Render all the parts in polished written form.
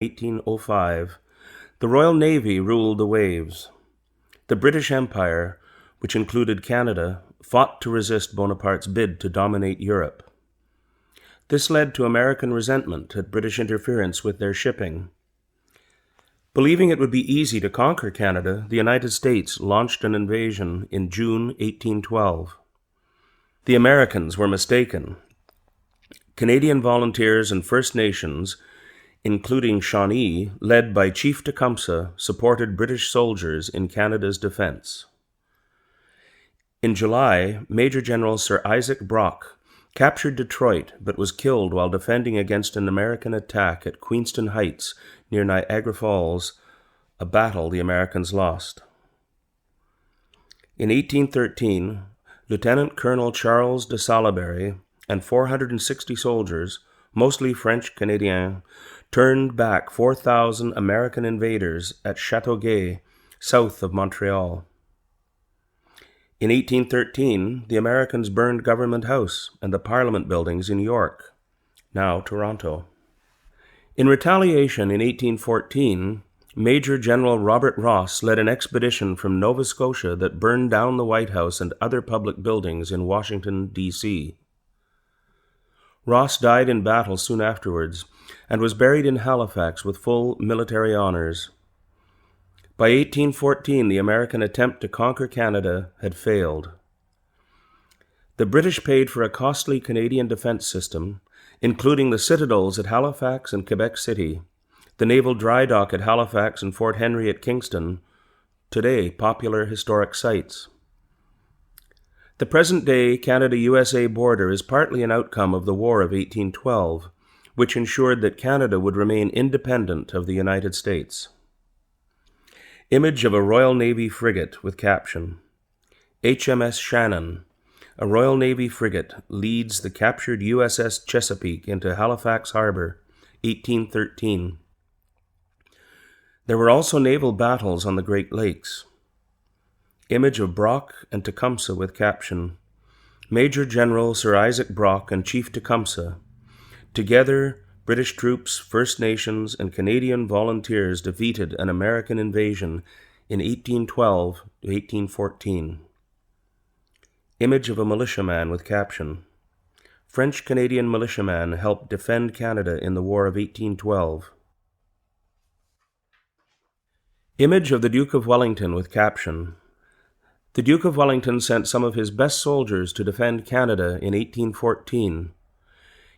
1805, the Royal Navy ruled the waves. The British Empire, which included Canada, fought to resist Bonaparte's bid to dominate Europe. This led to American resentment at British interference with their shipping. Believing it would be easy to conquer Canada, the United States launched an invasion in June 1812. The Americans were mistaken. Canadian volunteers and First Nations, including Shawnee, led by Chief Tecumseh, supported British soldiers in Canada's defense. In July, Major General Sir Isaac Brock captured Detroit but was killed while defending against an American attack at Queenston Heights near Niagara Falls, a battle the Americans lost. In 1813, Lieutenant Colonel Charles de Salaberry and 460 soldiers, mostly French-Canadiens, turned back 4,000 American invaders at Châteauguay, south of Montreal. In 1813, the Americans burned Government House and the Parliament buildings in York, now Toronto. In retaliation in 1814, Major General Robert Ross led an expedition from Nova Scotia that burned down the White House and other public buildings in Washington, D.C. Ross died in battle soon afterwards and was buried in Halifax with full military honors. By 1814, the American attempt to conquer Canada had failed. The British paid for a costly Canadian defense system, including the citadels at Halifax and Quebec City, the naval dry dock at Halifax and Fort Henry at Kingston, today popular historic sites. The present-day Canada-USA border is partly an outcome of the War of 1812, which ensured that Canada would remain independent of the United States. Image of a Royal Navy frigate with caption, HMS Shannon, a Royal Navy frigate, leads the captured USS Chesapeake into Halifax Harbor, 1813. There were also naval battles on the Great Lakes. Image of Brock and Tecumseh with caption, Major General Sir Isaac Brock and Chief Tecumseh. Together, British troops, First Nations, and Canadian volunteers defeated an American invasion in 1812 to 1814. Image of a militiaman with caption, French-Canadian militiaman helped defend Canada in the War of 1812. Image of the Duke of Wellington with caption, The Duke of Wellington sent some of his best soldiers to defend Canada in 1814.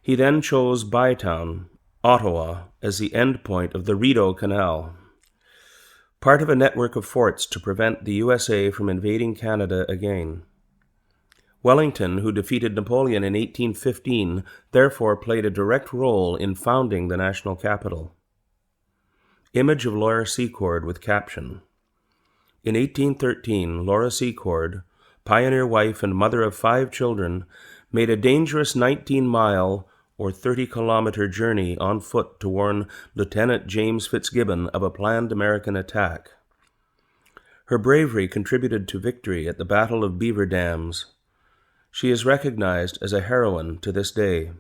He then chose Bytown, Ottawa, as the end point of the Rideau Canal, part of a network of forts to prevent the USA from invading Canada again. Wellington, who defeated Napoleon in 1815, therefore played a direct role in founding the national capital. Image of Laura Secord with caption, In 1813, Laura Secord, pioneer wife and mother of 5 children, made a dangerous 19-mile or 30-kilometer journey on foot to warn Lieutenant James Fitzgibbon of a planned American attack. Her bravery contributed to victory at the Battle of Beaver Dams. She is recognized as a heroine to this day.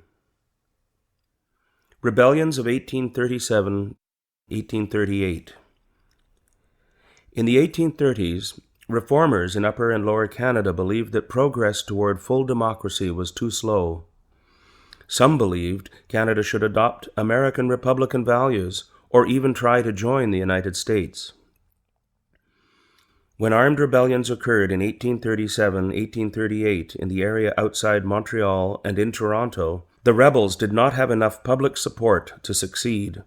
Rebellions of 1837-1838. In the 1830s, reformers in Upper and Lower Canada believed that progress toward full democracy was too slow. Some believed Canada should adopt American Republican values or even try to join the United States. When armed rebellions occurred in 1837-1838 in the area outside Montreal and in Toronto, the rebels did not have enough public support to succeed.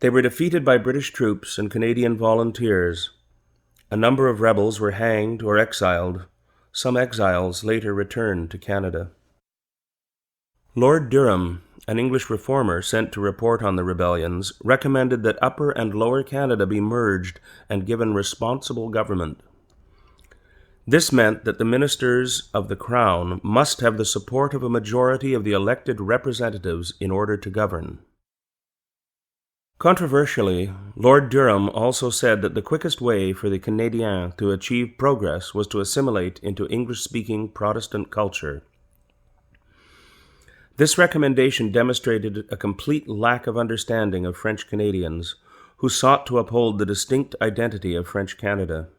They were defeated by British troops and Canadian volunteers. A number of rebels were hanged or exiled. Some exiles later returned to Canada. Lord Durham, an English reformer sent to report on the rebellions, recommended that Upper and Lower Canada be merged and given responsible government. This meant that the ministers of the Crown must have the support of a majority of the elected representatives in order to govern. Controversially, Lord Durham also said that the quickest way for the Canadiens to achieve progress was to assimilate into English-speaking Protestant culture. This recommendation demonstrated a complete lack of understanding of French Canadians who sought to uphold the distinct identity of French Canada.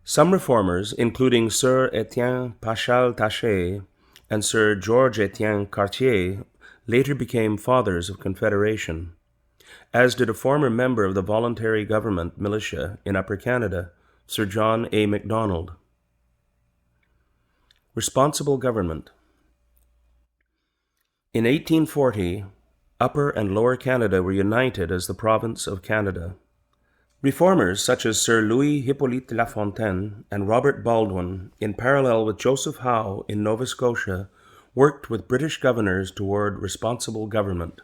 Some reformers, including Sir Etienne Paschal Taché and Sir Georges Etienne Cartier, later became fathers of Confederation, as did a former member of the voluntary government militia in Upper Canada, Sir John A. Macdonald. Responsible government. In 1840, Upper and Lower Canada were united as the province of Canada. Reformers such as Sir Louis Hippolyte Lafontaine and Robert Baldwin, in parallel with Joseph Howe in Nova Scotia, worked with British governors toward responsible government.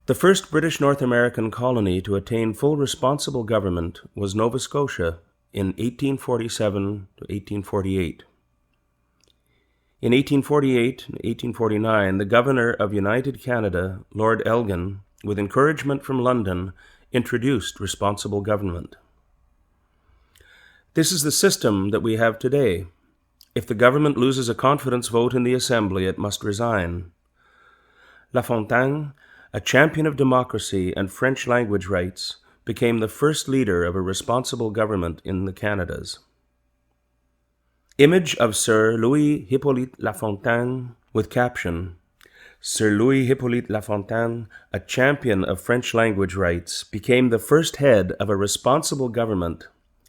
The first British North American colony to attain full responsible government was Nova Scotia in 1847 to 1848. In 1848 and 1849, the Governor of United Canada, Lord Elgin, with encouragement from London, introduced responsible government. This is the system that we have today. If the government loses a confidence vote in the Assembly, it must resign. Lafontaine, a champion of democracy and French language rights, became the first leader of a responsible government in the Canadas. Image of Sir Louis Hippolyte Lafontaine with caption, Sir Louis Hippolyte Lafontaine, a champion of French language rights, became the first head of a responsible government,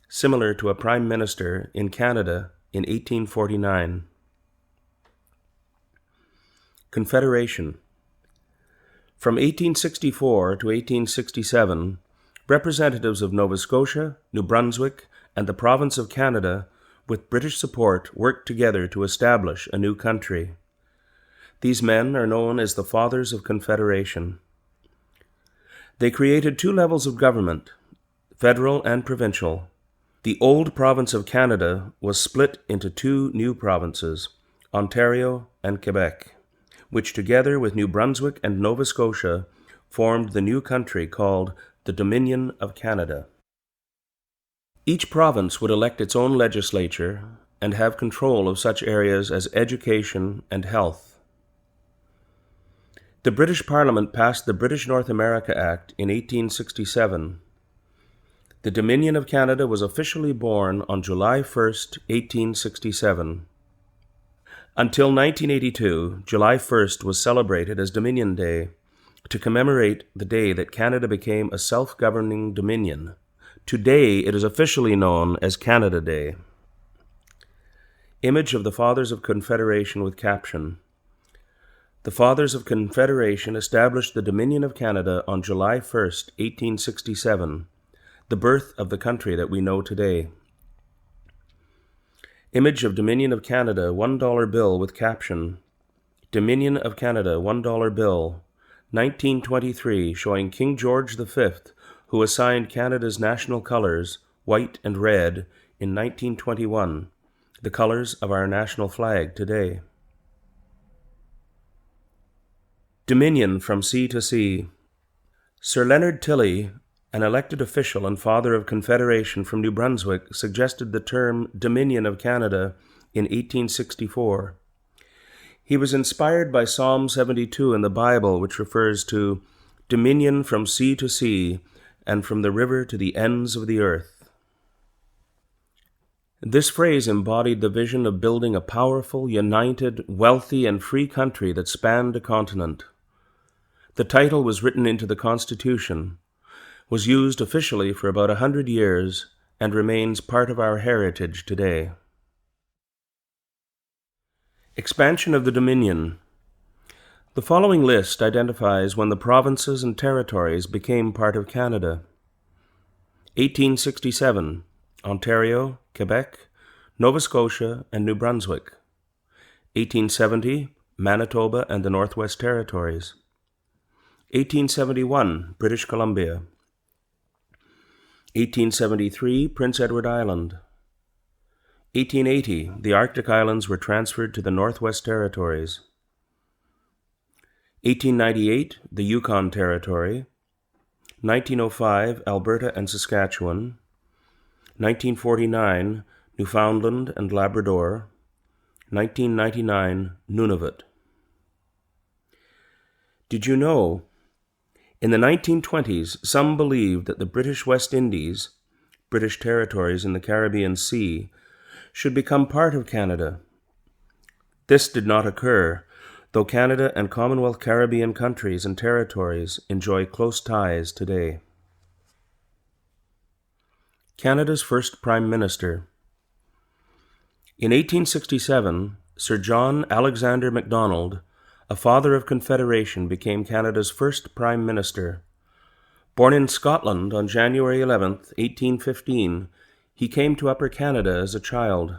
similar to a prime minister in Canada in 1849. Confederation. From 1864 to 1867, representatives of Nova Scotia, New Brunswick, and the province of Canada, with British support, worked together to establish a new country. These men are known as the Fathers of Confederation. They created two levels of government, federal and provincial. The old province of Canada was split into two new provinces, Ontario and Quebec, which together with New Brunswick and Nova Scotia formed the new country called the Dominion of Canada. Each province would elect its own legislature and have control of such areas as education and health. The British Parliament passed the British North America Act in 1867. The Dominion of Canada was officially born on July 1, 1867. Until 1982, July 1st was celebrated as Dominion Day to commemorate the day that Canada became a self-governing dominion. Today, it is officially known as Canada Day. Image of the Fathers of Confederation with caption, The Fathers of Confederation established the Dominion of Canada on July 1, 1867, the birth of the country that we know today. Image of Dominion of Canada $1 bill with caption, Dominion of Canada $1 bill, 1923, showing King George V, who assigned Canada's national colors, white and red, in 1921, the colors of our national flag today. Dominion from sea to sea. Sir Leonard Tilley, an elected official and father of Confederation from New Brunswick, suggested the term Dominion of Canada in 1864. He was inspired by Psalm 72 in the Bible, which refers to dominion from sea to sea and from the river to the ends of the earth. This phrase embodied the vision of building a powerful, united, wealthy, and free country that spanned a continent. The title was written into the Constitution, was used officially for about 100 years, and remains part of our heritage today. Expansion of the Dominion. The following list identifies when the provinces and territories became part of Canada. 1867, Ontario, Quebec, Nova Scotia, and New Brunswick. 1870, Manitoba and the Northwest Territories. 1871, British Columbia. 1873, Prince Edward Island. 1880, the Arctic Islands were transferred to the Northwest Territories. 1898, the Yukon Territory. 1905, Alberta and Saskatchewan. 1949, Newfoundland and Labrador. 1999, Nunavut. Did you know, in the 1920s, some believed that the British West Indies, British territories in the Caribbean Sea, should become part of Canada. This did not occur, though Canada and Commonwealth Caribbean countries and territories enjoy close ties today. Canada's first Prime Minister. In 1867, Sir John Alexander Macdonald, a father of Confederation, became Canada's first Prime Minister. Born in Scotland on January 11, 1815, he came to Upper Canada as a child.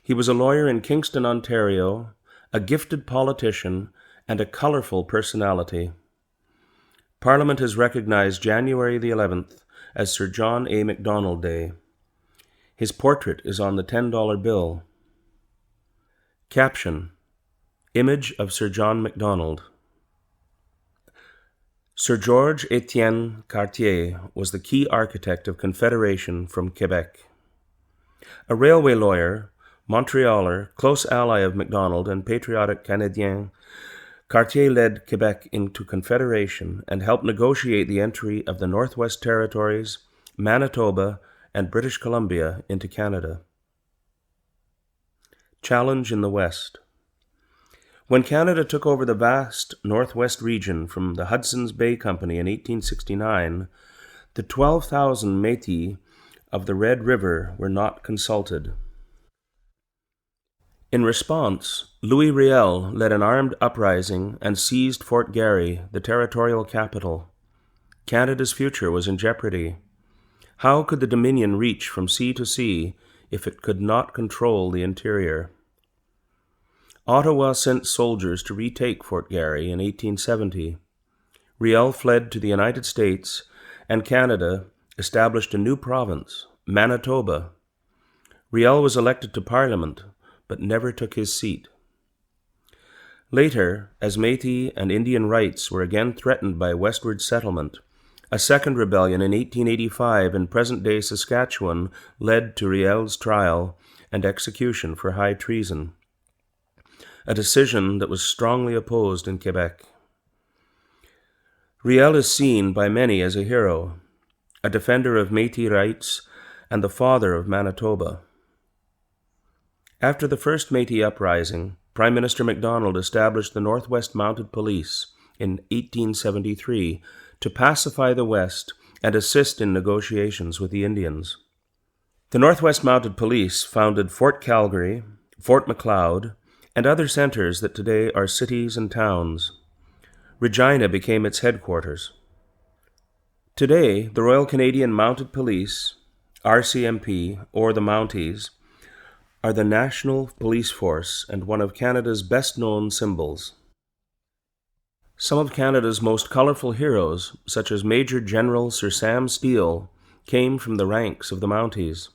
He was a lawyer in Kingston, Ontario, a gifted politician, and a colorful personality. Parliament has recognized January the 11th as Sir John A. Macdonald Day. His portrait is on the $10 bill. Caption: Image of Sir John Macdonald. Sir George Etienne Cartier was the key architect of Confederation from Quebec. A railway lawyer, Montrealer, close ally of Macdonald and patriotic Canadien, Cartier led Quebec into Confederation and helped negotiate the entry of the Northwest Territories, Manitoba, and British Columbia into Canada. Challenge in the West. When Canada took over the vast Northwest region from the Hudson's Bay Company in 1869, the 12,000 Métis of the Red River were not consulted. In response, Louis Riel led an armed uprising and seized Fort Garry, the territorial capital. Canada's future was in jeopardy. How could the Dominion reach from sea to sea if it could not control the interior? Ottawa sent soldiers to retake Fort Garry in 1870. Riel fled to the United States, and Canada established a new province, Manitoba. Riel was elected to Parliament, but never took his seat. Later, as Métis and Indian rights were again threatened by westward settlement, a second rebellion in 1885 in present-day Saskatchewan led to Riel's trial and execution for high treason, a decision that was strongly opposed in Quebec. Riel is seen by many as a hero, a defender of Métis rights, and the father of Manitoba. After the first Métis uprising, Prime Minister Macdonald established the Northwest Mounted Police in 1873 to pacify the West and assist in negotiations with the Indians. The Northwest Mounted Police founded Fort Calgary, Fort Macleod, and other centers that today are cities and towns. Regina became its headquarters. Today, the Royal Canadian Mounted Police, RCMP, or the Mounties, are the national police force and one of Canada's best-known symbols. Some of Canada's most colorful heroes, such as Major General Sir Sam Steele, came from the ranks of the Mounties.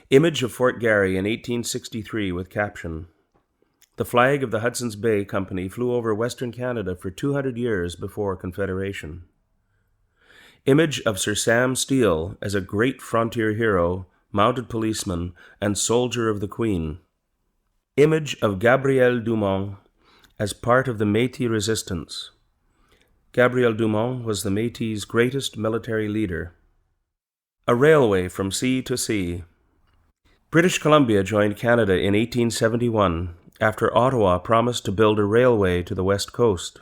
Image of Fort Garry in 1863 with caption: The flag of the Hudson's Bay Company flew over Western Canada for 200 years before Confederation. Image of Sir Sam Steele as a great frontier hero, mounted policeman, and soldier of the Queen. Image of Gabriel Dumont as part of the Métis resistance. Gabriel Dumont was the Métis' greatest military leader. A railway from sea to sea. British Columbia joined Canada in 1871 after Ottawa promised to build a railway to the west coast.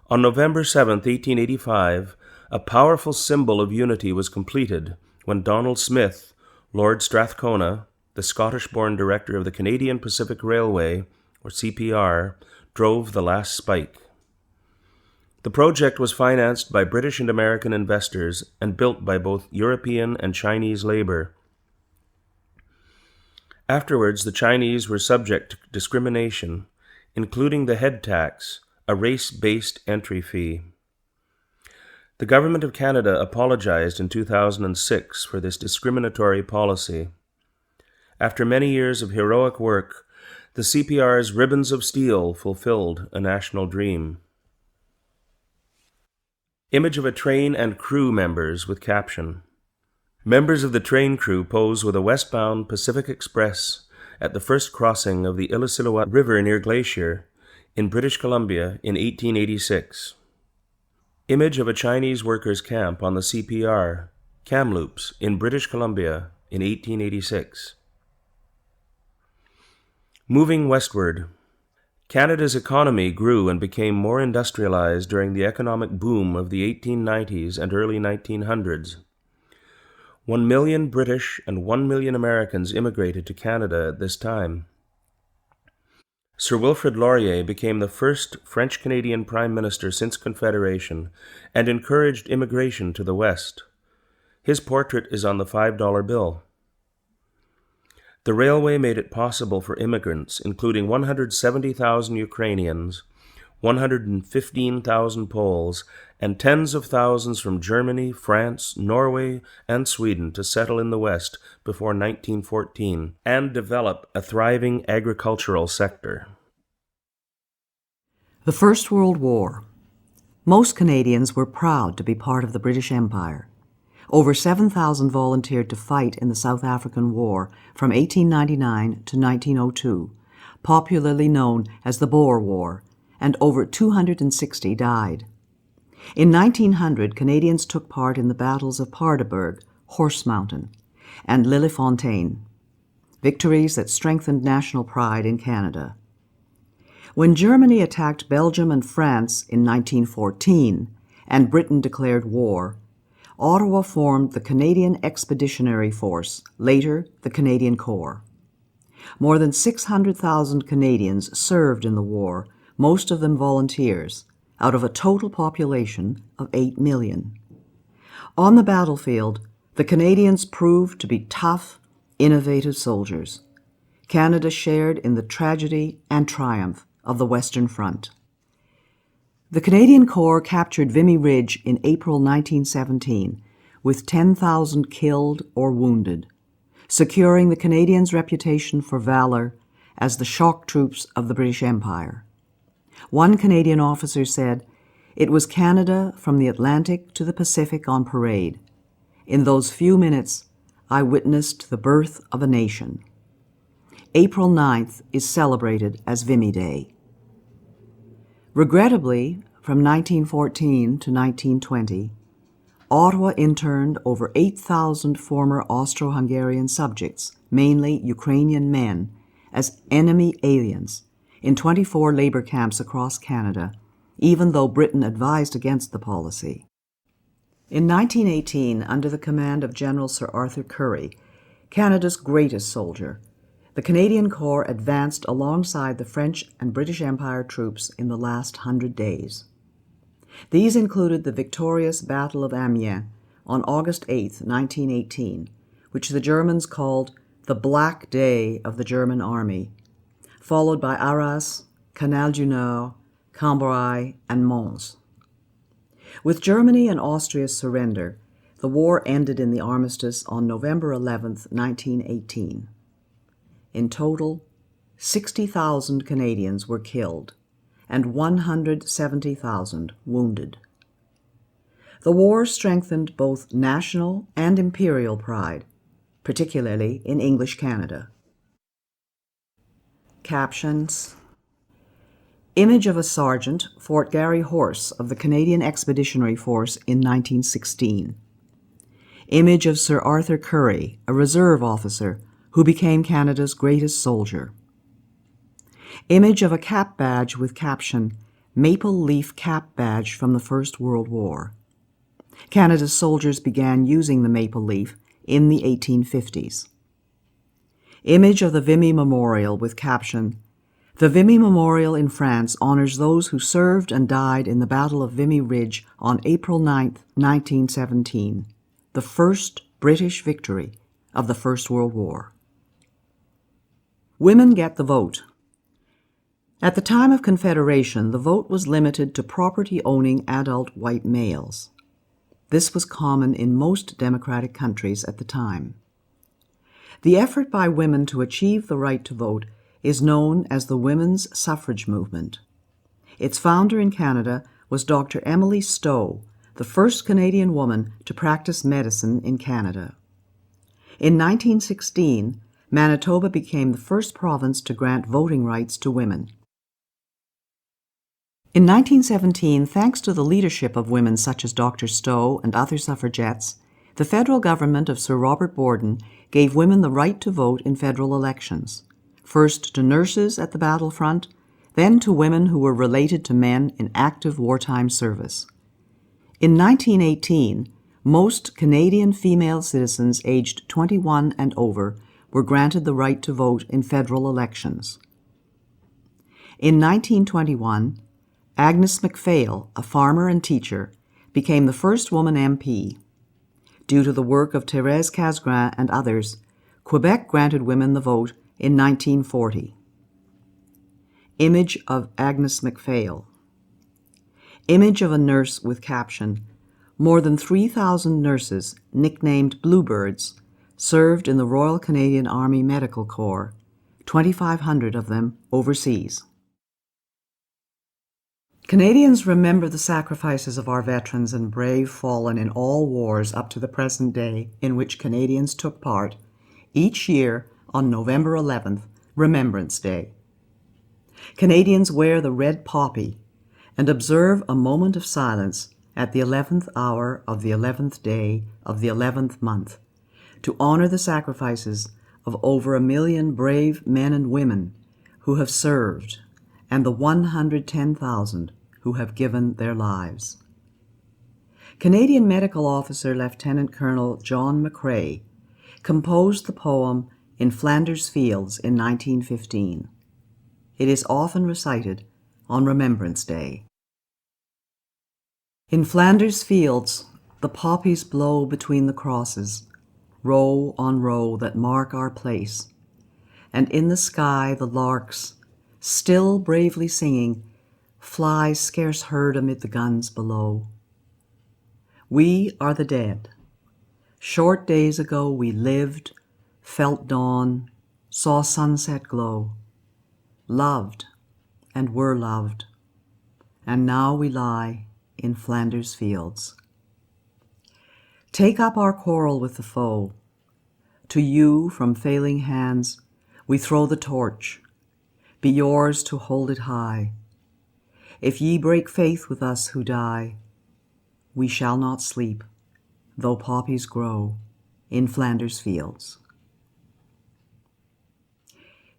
On November 7, 1885, a powerful symbol of unity was completed when Donald Smith, Lord Strathcona, the Scottish-born director of the Canadian Pacific Railway, or CPR, drove the last spike. The project was financed by British and American investors and built by both European and Chinese labor. Afterwards, the Chinese were subject to discrimination, including the head tax, a race-based entry fee. The Government of Canada apologized in 2006 for this discriminatory policy. After many years of heroic work, the CPR's Ribbons of Steel fulfilled a national dream. Image of a train and crew members with caption: Members of the train crew pose with a westbound Pacific Express at the first crossing of the Illecillewaet River near Glacier in British Columbia in 1886. Image of a Chinese workers' camp on the CPR, Kamloops, in British Columbia in 1886. Moving westward, Canada's economy grew and became more industrialized during the economic boom of the 1890s and early 1900s. 1 million British and 1 million Americans immigrated to Canada at this time. Sir Wilfrid Laurier became the first French-Canadian Prime Minister since Confederation and encouraged immigration to the West. His portrait is on the $5 bill. The railway made it possible for immigrants, including 170,000 Ukrainians, 115,000 Poles, and tens of thousands from Germany, France, Norway, and Sweden to settle in the West before 1914 and develop a thriving agricultural sector. The First World War. Most Canadians were proud to be part of the British Empire. Over 7,000 volunteered to fight in the South African War from 1899 to 1902, popularly known as the Boer War, and over 260 died. In 1900, Canadians took part in the battles of Paardeberg, Horse Mountain, and Lillefontaine, victories that strengthened national pride in Canada. When Germany attacked Belgium and France in 1914 and Britain declared war, Ottawa formed the Canadian Expeditionary Force, later the Canadian Corps. More than 600,000 Canadians served in the war, most of them volunteers, out of a total population of 8 million. On the battlefield, the Canadians proved to be tough, innovative soldiers. Canada shared in the tragedy and triumph of the Western Front. The Canadian Corps captured Vimy Ridge in April 1917 with 10,000 killed or wounded, securing the Canadians' reputation for valor as the shock troops of the British Empire. One Canadian officer said, "It was Canada from the Atlantic to the Pacific on parade. In those few minutes, I witnessed the birth of a nation." April 9th is celebrated as Vimy Day. Regrettably, from 1914 to 1920, Ottawa interned over 8,000 former Austro-Hungarian subjects, mainly Ukrainian men, as enemy aliens in 24 labor camps across Canada, even though Britain advised against the policy. In 1918, under the command of General Sir Arthur Currie, Canada's greatest soldier, the Canadian Corps advanced alongside the French and British Empire troops in the last 100 days. These included the victorious Battle of Amiens on August 8, 1918, which the Germans called the Black Day of the German Army, followed by Arras, Canal du Nord, Cambrai, and Mons. With Germany and Austria's surrender, the war ended in the armistice on November 11, 1918. In total, 60,000 Canadians were killed and 170,000 wounded. The war strengthened both national and imperial pride, particularly in English Canada. Captions: Image of a sergeant, Fort Garry Horse of the Canadian Expeditionary Force in 1916. Image of Sir Arthur Currie, a reserve officer who became Canada's greatest soldier. Image of a cap badge with caption, "Maple Leaf Cap Badge from the First World War." Canada's soldiers began using the maple leaf in the 1850s. Image of the Vimy Memorial with caption, "The Vimy Memorial in France honors those who served and died in the Battle of Vimy Ridge on April 9, 1917, the first British victory of the First World War." Women get the vote. At the time of Confederation, the vote was limited to property-owning adult white males. This was common in most democratic countries at the time. The effort by women to achieve the right to vote is known as the women's suffrage movement. Its founder in Canada was Dr. Emily Stowe, the first Canadian woman to practice medicine in Canada. In 1916, Manitoba became the first province to grant voting rights to women. In 1917, thanks to the leadership of women such as Dr. Stowe and other suffragettes, the federal government of Sir Robert Borden gave women the right to vote in federal elections, first to nurses at the battlefront, then to women who were related to men in active wartime service. In 1918, most Canadian female citizens aged 21 and over were granted the right to vote in federal elections. In 1921, Agnes MacPhail, a farmer and teacher, became the first woman MP. Due to the work of Thérèse Casgrain and others, Quebec granted women the vote in 1940. Image of Agnes MacPhail. Image of a nurse with caption, "More than 3,000 nurses, nicknamed Bluebirds, served in the Royal Canadian Army Medical Corps, 2,500 of them overseas." Canadians remember the sacrifices of our veterans and brave fallen in all wars up to the present day in which Canadians took part, each year on November 11th, Remembrance Day. Canadians wear the red poppy and observe a moment of silence at the 11th hour of the 11th day of the 11th month to honor the sacrifices of over 1 million brave men and women who have served and the 110,000 who have given their lives. Canadian Medical Officer Lieutenant Colonel John McCrae composed the poem In Flanders Fields in 1915. It is often recited on Remembrance Day. In Flanders fields, the poppies blow between the crosses, row on row that mark our place, and in the sky the larks, still bravely singing, fly scarce heard amid the guns below. We are the dead. Short days ago we lived, felt dawn, saw sunset glow, loved and were loved, and now we lie in Flanders fields. Take up our quarrel with the foe. To you from failing hands we throw the torch. Be yours to hold it high. If ye break faith with us who die, we shall not sleep, though poppies grow in Flanders fields.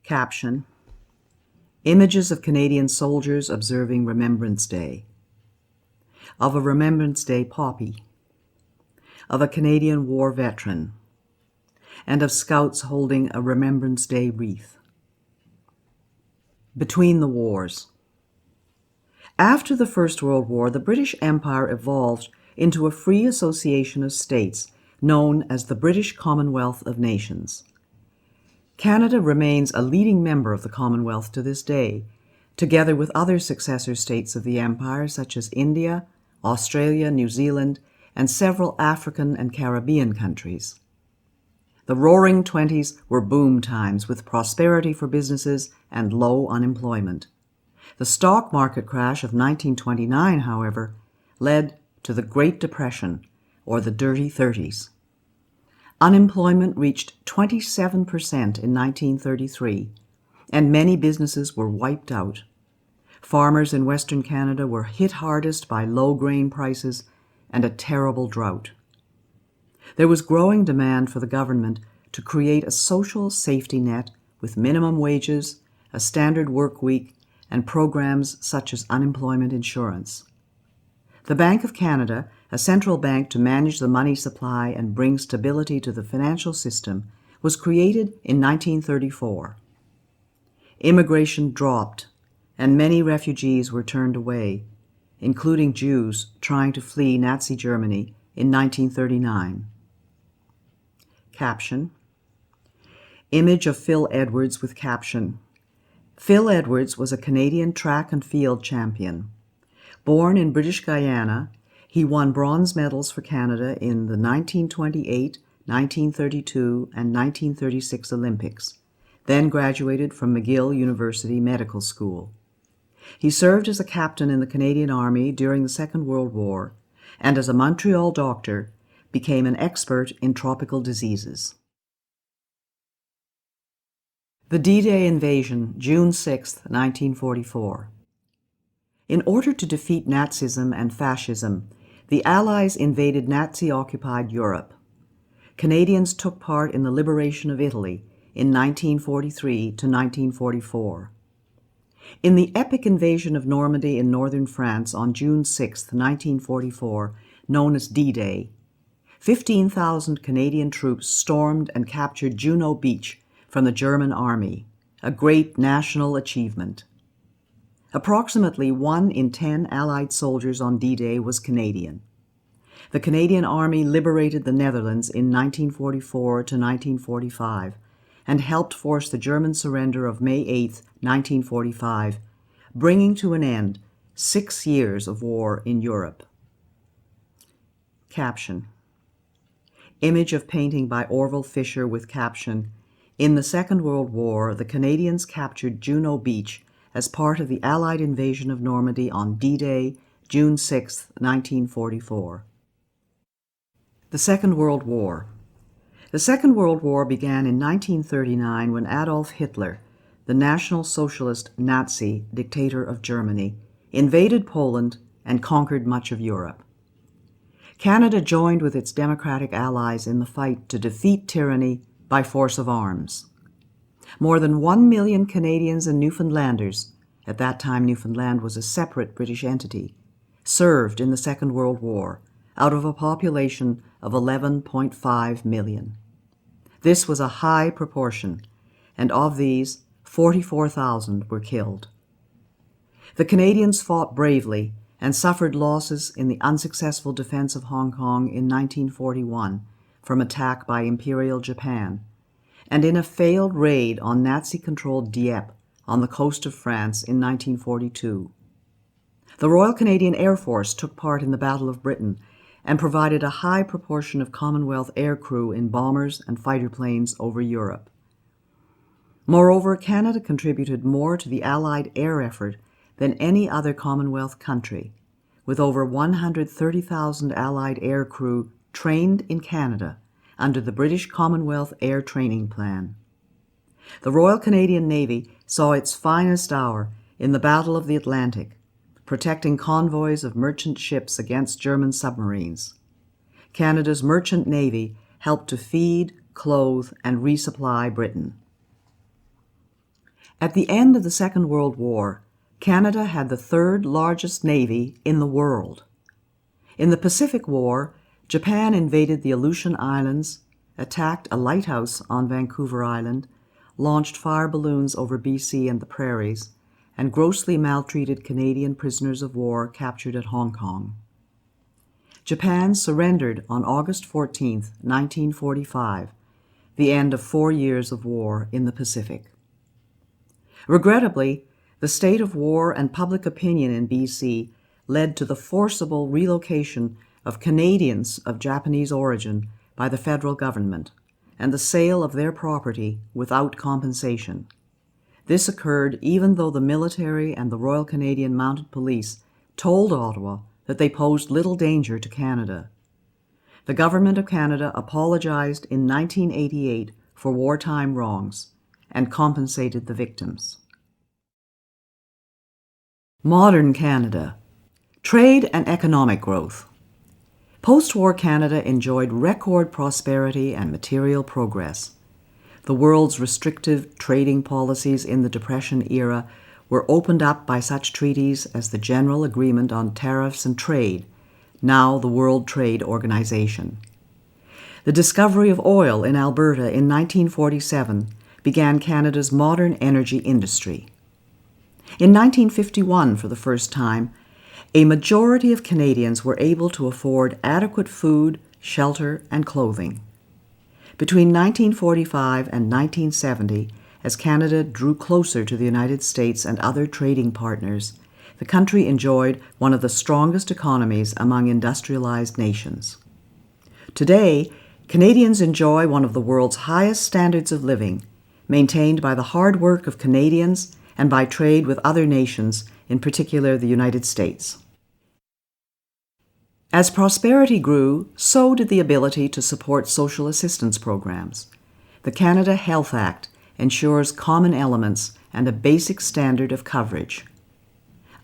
Caption: Images of Canadian soldiers observing Remembrance Day. Of a Remembrance Day poppy. Of a Canadian War veteran. And of scouts holding a Remembrance Day wreath. Between the wars. After the First World War, the British Empire evolved into a free association of states known as the British Commonwealth of Nations. Canada remains a leading member of the Commonwealth to this day, together with other successor states of the Empire such as India, Australia, New Zealand, and several African and Caribbean countries. The Roaring Twenties were boom times with prosperity for businesses and low unemployment. The stock market crash of 1929, however, led to the Great Depression, or the Dirty Thirties. Unemployment reached 27% in 1933, and many businesses were wiped out. Farmers in Western Canada were hit hardest by low grain prices and a terrible drought. There was growing demand for the government to create a social safety net with minimum wages, a standard work week, and programs such as unemployment insurance. The Bank of Canada, a central bank to manage the money supply and bring stability to the financial system, was created in 1934. Immigration dropped, and many refugees were turned away, including Jews trying to flee Nazi Germany in 1939. Caption: Image of Phil Edwards with caption: Phil Edwards was a Canadian track and field champion. Born in British Guyana, he won bronze medals for Canada in the 1928, 1932, and 1936 Olympics, then graduated from McGill University Medical School. He served as a captain in the Canadian Army during the Second World War, and as a Montreal doctor, became an expert in tropical diseases. The D-Day invasion, June 6, 1944. In order to defeat Nazism and fascism, the Allies invaded Nazi-occupied Europe. Canadians took part in the liberation of Italy in 1943 to 1944. In the epic invasion of Normandy in northern France on June 6, 1944, known as D-Day, 15,000 Canadian troops stormed and captured Juno Beach from the German army, a great national achievement. Approximately 1 in 10 Allied soldiers on D-Day was Canadian. The Canadian Army liberated the Netherlands in 1944 to 1945 and helped force the German surrender of May 8, 1945, bringing to an end 6 years of war in Europe. Caption. Image of painting by Orville Fisher with caption, "In the Second World War, the Canadians captured Juno Beach as part of the Allied invasion of Normandy on D-Day, June 6, 1944. The Second World War. The Second World War began in 1939 when Adolf Hitler, the National Socialist Nazi dictator of Germany, invaded Poland and conquered much of Europe. Canada joined with its democratic allies in the fight to defeat tyranny by force of arms. More than 1 million Canadians and Newfoundlanders, at that time Newfoundland was a separate British entity, served in the Second World War, out of a population of 11.5 million. This was a high proportion, and of these, 44,000 were killed. The Canadians fought bravely and suffered losses in the unsuccessful defense of Hong Kong in 1941 from attack by Imperial Japan, and in a failed raid on Nazi-controlled Dieppe on the coast of France in 1942. The Royal Canadian Air Force took part in the Battle of Britain and provided a high proportion of Commonwealth aircrew in bombers and fighter planes over Europe. Moreover, Canada contributed more to the Allied air effort than any other Commonwealth country, with over 130,000 Allied aircrew trained in Canada under the British Commonwealth Air Training Plan. The Royal Canadian Navy saw its finest hour in the Battle of the Atlantic, protecting convoys of merchant ships against German submarines. Canada's merchant navy helped to feed, clothe, and resupply Britain. At the end of the Second World War, Canada had the third largest navy in the world. In the Pacific War, Japan invaded the Aleutian Islands, attacked a lighthouse on Vancouver Island, launched fire balloons over BC and the prairies, and grossly maltreated Canadian prisoners of war captured at Hong Kong. Japan surrendered on August 14, 1945, the end of 4 years of war in the Pacific. Regrettably, the state of war and public opinion in BC led to the forcible relocation of Canadians of Japanese origin by the federal government and the sale of their property without compensation. This occurred even though the military and the Royal Canadian Mounted Police told Ottawa that they posed little danger to Canada. The Government of Canada apologized in 1988 for wartime wrongs and compensated the victims. Modern Canada. Trade and economic growth. Post-war Canada enjoyed record prosperity and material progress. The world's restrictive trading policies in the Depression era were opened up by such treaties as the General Agreement on Tariffs and Trade, now the World Trade Organization. The discovery of oil in Alberta in 1947 began Canada's modern energy industry. In 1951, for the first time, a majority of Canadians were able to afford adequate food, shelter, and clothing. Between 1945 and 1970, as Canada drew closer to the United States and other trading partners, the country enjoyed one of the strongest economies among industrialized nations. Today, Canadians enjoy one of the world's highest standards of living, maintained by the hard work of Canadians and by trade with other nations, in particular the United States. As prosperity grew, so did the ability to support social assistance programs. The Canada Health Act ensures common elements and a basic standard of coverage.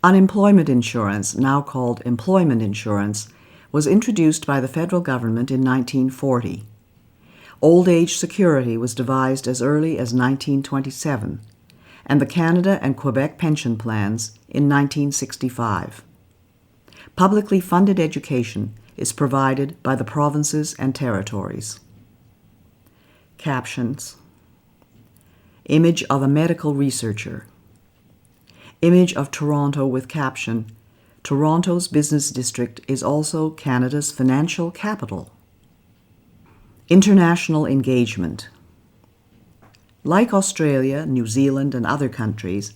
Unemployment insurance, now called employment insurance, was introduced by the federal government in 1940. Old age security was devised as early as 1927, and the Canada and Quebec pension plans in 1965. Publicly funded education is provided by the provinces and territories. Captions. Image of a medical researcher. Image of Toronto with caption, Toronto's business district is also Canada's financial capital. International engagement. Like Australia, New Zealand, and other countries,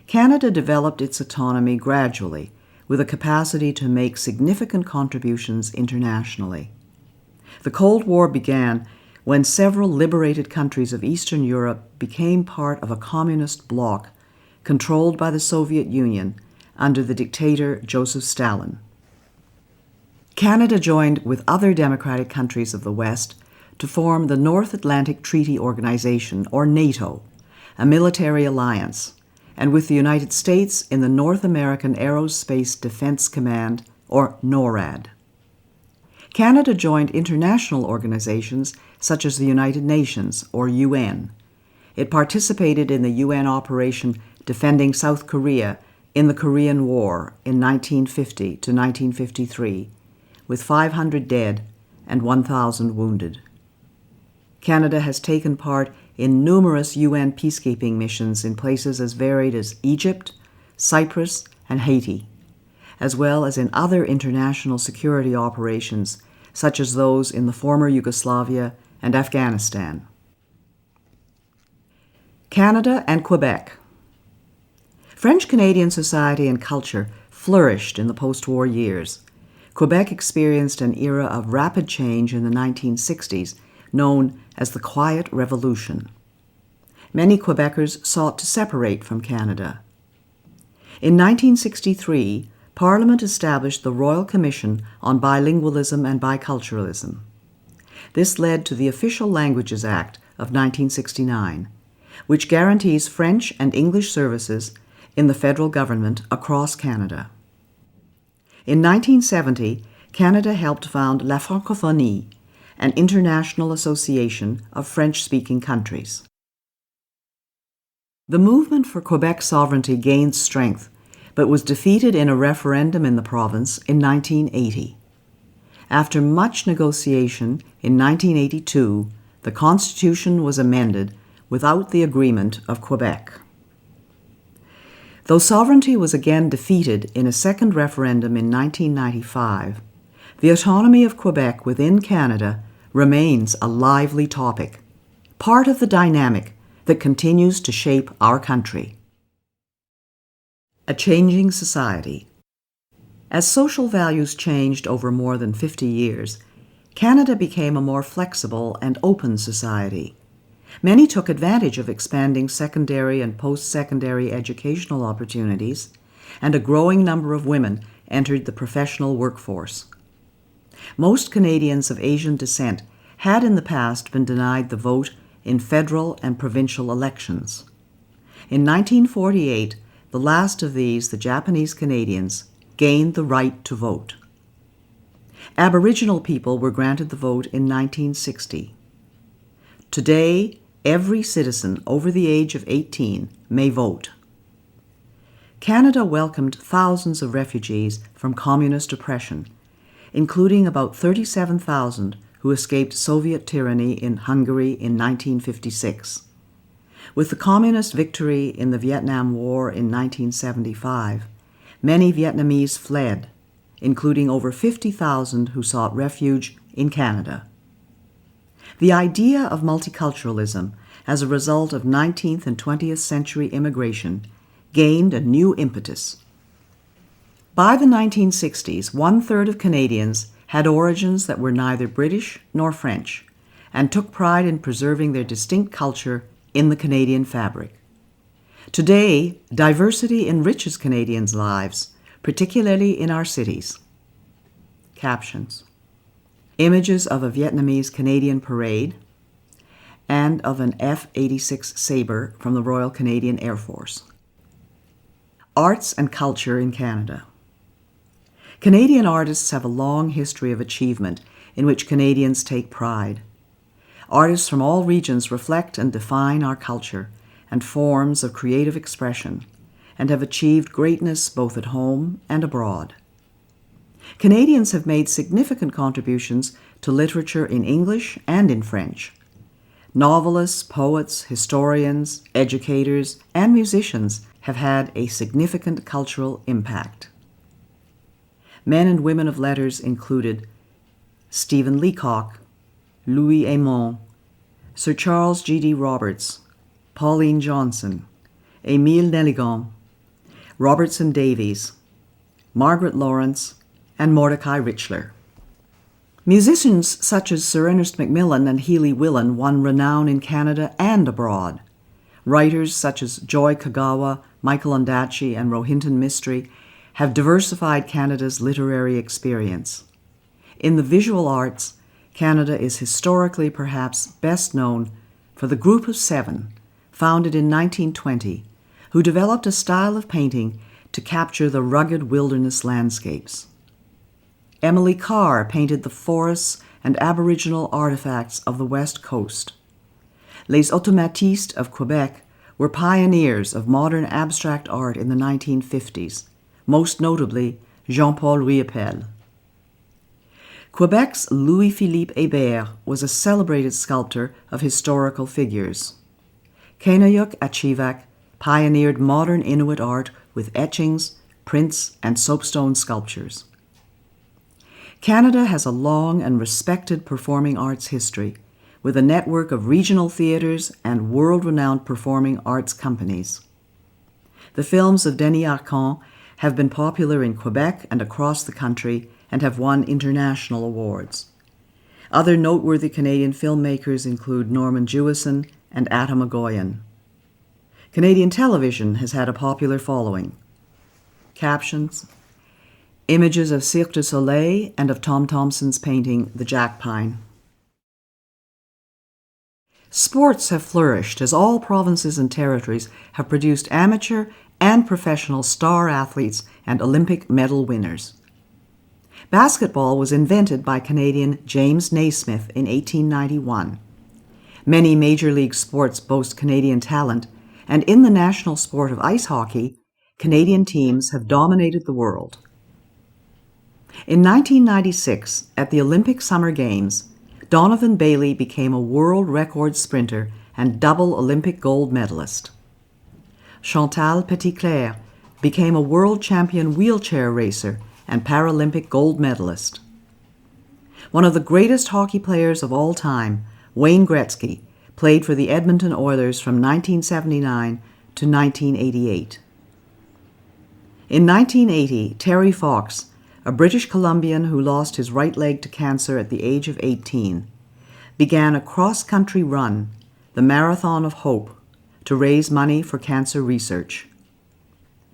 Canada developed its autonomy gradually with a capacity to make significant contributions internationally. The Cold War began when several liberated countries of Eastern Europe became part of a communist bloc controlled by the Soviet Union under the dictator Joseph Stalin. Canada joined with other democratic countries of the West to form the North Atlantic Treaty Organization, or NATO, a military alliance, and with the United States in the North American Aerospace Defense Command, or NORAD. Canada joined international organizations such as the United Nations, or UN. It participated in the UN operation defending South Korea in the Korean War in 1950 to 1953, with 500 dead and 1,000 wounded. Canada has taken part in numerous UN peacekeeping missions in places as varied as Egypt, Cyprus, and Haiti, as well as in other international security operations such as those in the former Yugoslavia and Afghanistan. Canada and Quebec. French-Canadian society and culture flourished in the post-war years. Quebec experienced an era of rapid change in the 1960s, known as the Quiet Revolution. Many Quebecers sought to separate from Canada. In 1963, Parliament established the Royal Commission on Bilingualism and Biculturalism. This led to the Official Languages Act of 1969, which guarantees French and English services in the federal government across Canada. In 1970, Canada helped found La Francophonie, an international association of French-speaking countries. The movement for Quebec sovereignty gained strength, but was defeated in a referendum in the province in 1980. After much negotiation, in 1982, the Constitution was amended without the agreement of Quebec. Though sovereignty was again defeated in a second referendum in 1995, the autonomy of Quebec within Canada remains a lively topic, part of the dynamic that continues to shape our country. A changing society. As social values changed over more than 50 years, Canada became a more flexible and open society. Many took advantage of expanding secondary and post-secondary educational opportunities, and a growing number of women entered the professional workforce. Most Canadians of Asian descent had in the past been denied the vote in federal and provincial elections. In 1948, the last of these, the Japanese Canadians, gained the right to vote. Aboriginal people were granted the vote in 1960. Today, every citizen over the age of 18 may vote. Canada welcomed thousands of refugees from communist oppression, including about 37,000 who escaped Soviet tyranny in Hungary in 1956. With the communist victory in the Vietnam War in 1975, many Vietnamese fled, including over 50,000 who sought refuge in Canada. The idea of multiculturalism as a result of 19th and 20th century immigration gained a new impetus. By the 1960s, 1/3 of Canadians had origins that were neither British nor French, and took pride in preserving their distinct culture in the Canadian fabric. Today, diversity enriches Canadians' lives, particularly in our cities. Captions. Images of a Vietnamese Canadian parade. and of an F-86 Sabre from the Royal Canadian Air Force. Arts and culture in Canada. Canadian artists have a long history of achievement in which Canadians take pride. Artists from all regions reflect and define our culture and forms of creative expression, and have achieved greatness both at home and abroad. Canadians have made significant contributions to literature in English and in French. Novelists, poets, historians, educators, and musicians have had a significant cultural impact. Men and women of letters included Stephen Leacock, Louis Aymon, Sir Charles G.D. Roberts, Pauline Johnson, Émile Nelligan, Robertson Davies, Margaret Lawrence, and Mordecai Richler. Musicians such as Sir Ernest Macmillan and Healy Willan won renown in Canada and abroad. Writers such as Joy Kagawa, Michael Ondaatje, and Rohinton Mistry have diversified Canada's literary experience. In the visual arts, Canada is historically perhaps best known for the Group of Seven, founded in 1920, who developed a style of painting to capture the rugged wilderness landscapes. Emily Carr painted the forests and aboriginal artifacts of the West Coast. Les Automatistes of Quebec were pioneers of modern abstract art in the 1950s, most notably Jean-Paul Riopelle. Quebec's Louis-Philippe Hébert was a celebrated sculptor of historical figures. Kainayuk Achivak pioneered modern Inuit art with etchings, prints, and soapstone sculptures. Canada has a long and respected performing arts history, with a network of regional theatres and world-renowned performing arts companies. The films of Denis Arcand have been popular in Quebec and across the country and have won international awards. Other noteworthy Canadian filmmakers include Norman Jewison and Atta Magoyan. Canadian television has had a popular following. Captions: images of Cirque du Soleil and of Tom Thomson's painting The Jack Pine. Sports have flourished as all provinces and territories have produced amateur and professional star athletes and Olympic medal winners. Basketball was invented by Canadian James Naismith in 1891. Many major league sports boast Canadian talent, and in the national sport of ice hockey, Canadian teams have dominated the world. In 1996, at the Olympic Summer Games, Donovan Bailey became a world record sprinter and double Olympic gold medalist. Chantal Petitclerc became a world champion wheelchair racer and Paralympic gold medalist. One of the greatest hockey players of all time, Wayne Gretzky, played for the Edmonton Oilers from 1979 to 1988. In 1980, Terry Fox, a British Columbian who lost his right leg to cancer at the age of 18, began a cross-country run, the Marathon of Hope, to raise money for cancer research.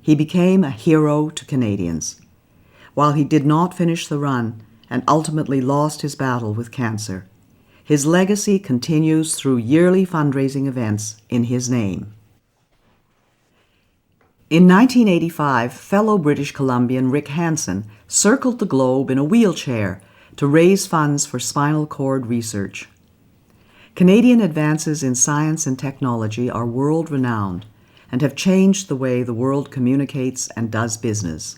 He became a hero to Canadians. While he did not finish the run and ultimately lost his battle with cancer, his legacy continues through yearly fundraising events in his name. In 1985, fellow British Columbian Rick Hansen circled the globe in a wheelchair to raise funds for spinal cord research. Canadian advances in science and technology are world-renowned and have changed the way the world communicates and does business.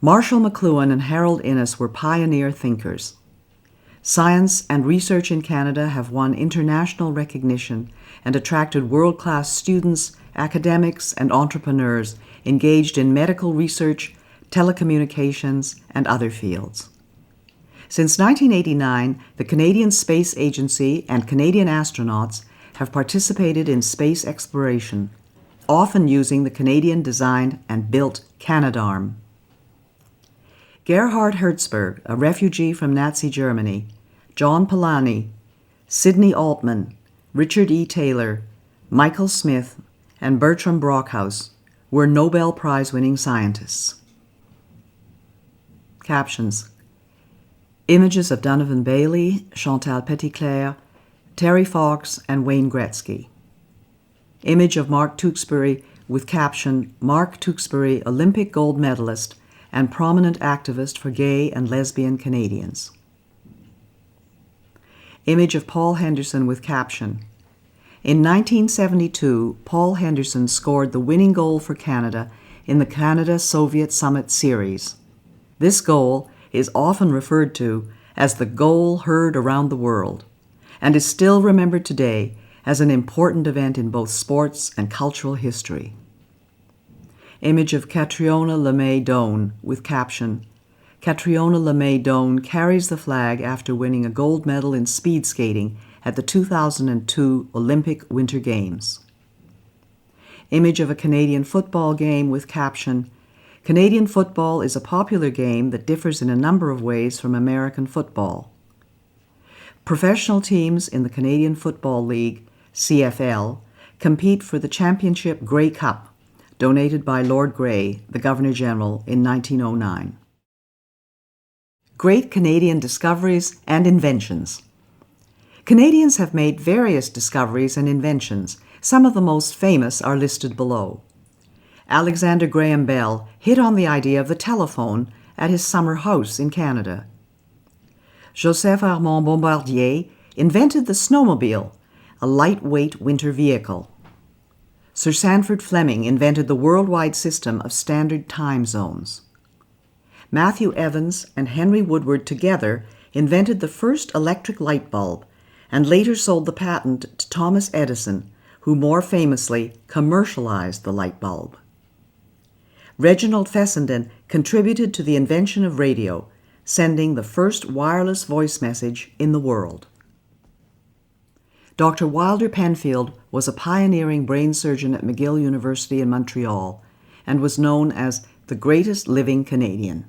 Marshall McLuhan and Harold Innis were pioneer thinkers. Science and research in Canada have won international recognition and attracted world-class students, academics, and entrepreneurs engaged in medical research, telecommunications, and other fields. Since 1989, the Canadian Space Agency and Canadian astronauts have participated in space exploration, often using the Canadian-designed and built Canadarm. Gerhard Hertzberg, a refugee from Nazi Germany, John Polanyi, Sidney Altman, Richard E. Taylor, Michael Smith, and Bertram Brockhaus were Nobel Prize-winning scientists. Captions: images of Donovan Bailey, Chantal Petitclerc, Terry Fox and Wayne Gretzky. Image of Mark Tewksbury with caption, Mark Tewksbury, Olympic gold medalist and prominent activist for gay and lesbian Canadians. Image of Paul Henderson with caption, in 1972, Paul Henderson scored the winning goal for Canada in the Canada-Soviet Summit Series. This goal is often referred to as the goal heard around the world and is still remembered today as an important event in both sports and cultural history. Image of Catriona LeMay Doan with caption, Catriona LeMay Doan carries the flag after winning a gold medal in speed skating at the 2002 Olympic Winter Games. Image of a Canadian football game with caption, Canadian football is a popular game that differs in a number of ways from American football. Professional teams in the Canadian Football League, CFL, compete for the Championship Grey Cup, donated by Lord Grey, the Governor-General, in 1909. Great Canadian discoveries and inventions. Canadians have made various discoveries and inventions. Some of the most famous are listed below. Alexander Graham Bell hit on the idea of the telephone at his summer house in Canada. Joseph Armand Bombardier invented the snowmobile, a lightweight winter vehicle. Sir Sandford Fleming invented the worldwide system of standard time zones. Matthew Evans and Henry Woodward together invented the first electric light bulb and later sold the patent to Thomas Edison, who more famously commercialized the light bulb. Reginald Fessenden contributed to the invention of radio, sending the first wireless voice message in the world. Dr. Wilder Penfield was a pioneering brain surgeon at McGill University in Montreal and was known as the greatest living Canadian.